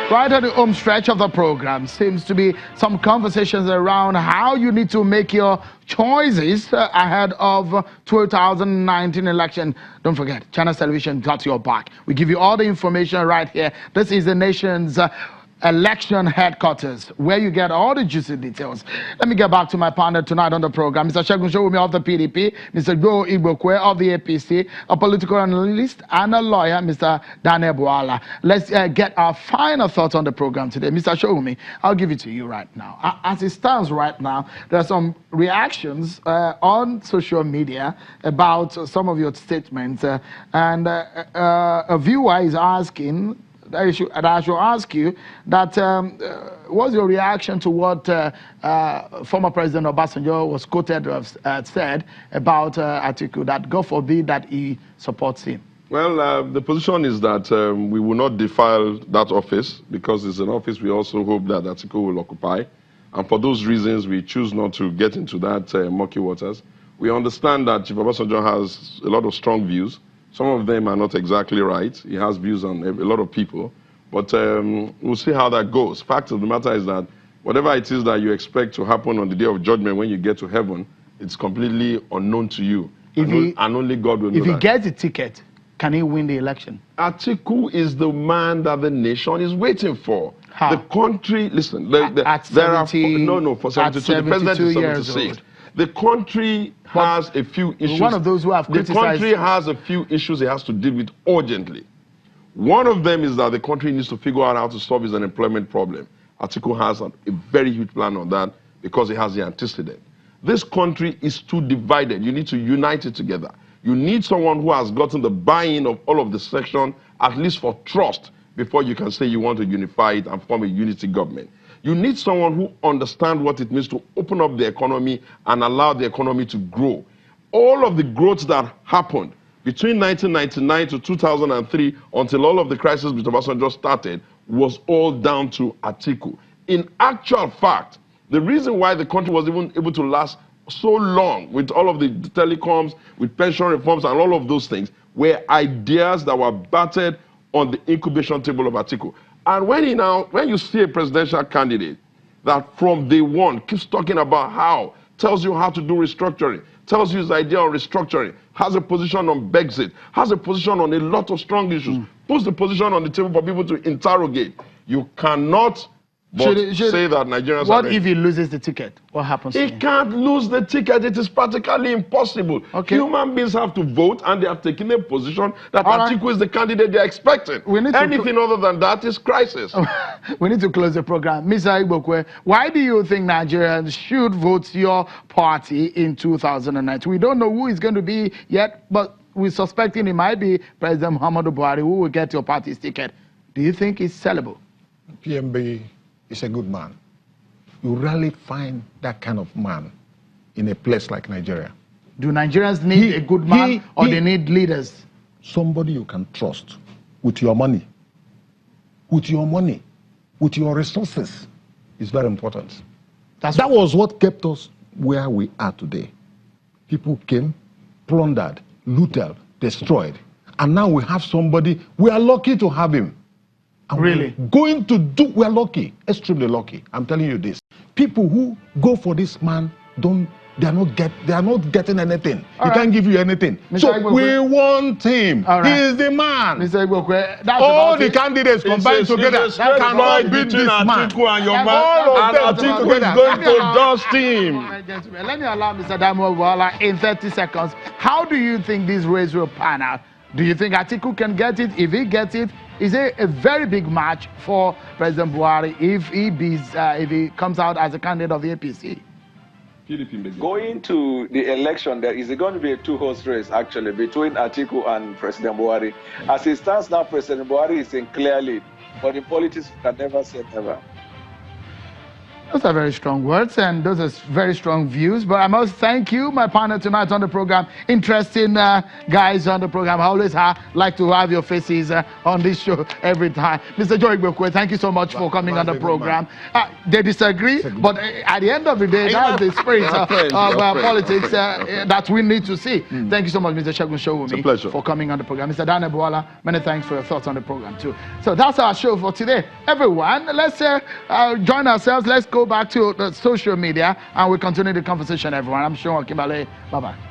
Right at the home stretch of the program seems to be some conversations around how you need to make your choices ahead of 2019 election. Don't forget, Channel Television got your back. We give you all the information right here. This is the nation's election headquarters, where you get all the juicy details. Let me get back to my partner tonight on the program, Mr. Segun Showumi of the PDP, Mr. Igbokwe of the APC, a political analyst and a lawyer, Mr. Daniel Buhari. Let's get our final thoughts on the program today. Mr. Showumi, I'll give it to you right now. As it stands right now, there are some reactions on social media about some of your statements, and a viewer is asking that I should ask you that what's your reaction to what former President Obasanjo was quoted to have said about Atiku, that God forbid that he supports him? Well, the position is that we will not defile that office because it's an office we also hope that Atiku will occupy. And for those reasons, we choose not to get into that murky waters. We understand that Chief Obasanjo has a lot of strong views. Some of them are not exactly right. He has views on a lot of people. But we'll see how that goes. Fact of the matter is that whatever it is that you expect to happen on the day of judgment when you get to heaven, it's completely unknown to you. And only God will know that. If he gets a ticket, can he win the election? Atiku is the man that the nation is waiting for. How? The country, listen, for 72, the president is 76. The country has a few issues. One of those who have criticized. The country has a few issues it has to deal with urgently. One of them is that the country needs to figure out how to solve its unemployment problem. Atiku has a very huge plan on that because it has the antecedent. This country is too divided. You need to unite it together. You need someone who has gotten the buy-in of all of the section, at least for trust, before you can say you want to unify it and form a unity government. You need someone who understands what it means to open up the economy and allow the economy to grow. All of the growth that happened between 1999 to 2003, until all of the crisis with Obasanjo started, was all down to Atiku. In actual fact, the reason why the country was even able to last so long with all of the telecoms, with pension reforms and all of those things, were ideas that were battered on the incubation table of Atiku. And when you see a presidential candidate that from day one keeps talking about how, tells you how to do restructuring, tells you his idea on restructuring, has a position on Brexit, has a position on a lot of strong issues, puts the position on the table for people to interrogate, you cannot say that Nigerians What if he loses the ticket? What happens to him? He can't lose the ticket. It is practically impossible. Okay. Human beings have to vote, and they have taken a position that Atiku is the candidate they are expecting. Anything other than that is crisis. We need to close the program. Mr. Igbokwe, why do you think Nigerians should vote your party in 2019? We don't know who is going to be yet, but we're suspecting it might be President Muhammadu Buhari who will get your party's ticket. Do you think it's sellable? PMB is a good man. You rarely find that kind of man in a place like Nigeria. Do Nigerians need a good man or they need leaders? Somebody you can trust with your money, with your resources is very important. That was what kept us where we are today. People came, plundered, looted, destroyed. And now we have somebody, we are lucky to have him. And really? We're lucky, extremely lucky. I'm telling you this. People who go for this man, they are not getting anything. He can't give you anything. So we want him. He is the man. Mr. Igbokwe, all the candidates combined together cannot beat this man. Atiku and your man. And Atiku is going to dust him. Let me allow Mr. Daniel Buhari in 30 seconds. How do you think this race will pan out? Do you think Atiku can get it? If he gets it, is it a very big match for President Buhari if he comes out as a candidate of the APC? Going to the election, there is going to be a two-horse race, actually, between Atiku and President Buhari. As it stands now, President Buhari is in clear lead, but in politics, you can never say never. Those are very strong words, and those are very strong views. But I must thank you, my partner tonight on the program. Interesting guys on the program. I always like to have your faces on this show every time. Mr. Joe Igbokwe, thank you so much for coming on the program. They disagree, but at the end of the day, that's the spirit of politics that we need to see. Thank you so much, Mr. Segun Showumi, for coming on the program. Mr. Daniel Buala, many thanks for your thoughts on the program too. So that's our show for today. Everyone, let's join ourselves. Let's go back to the social media and we continue the conversation, everyone. I'm sure Kimbale. Bye-bye.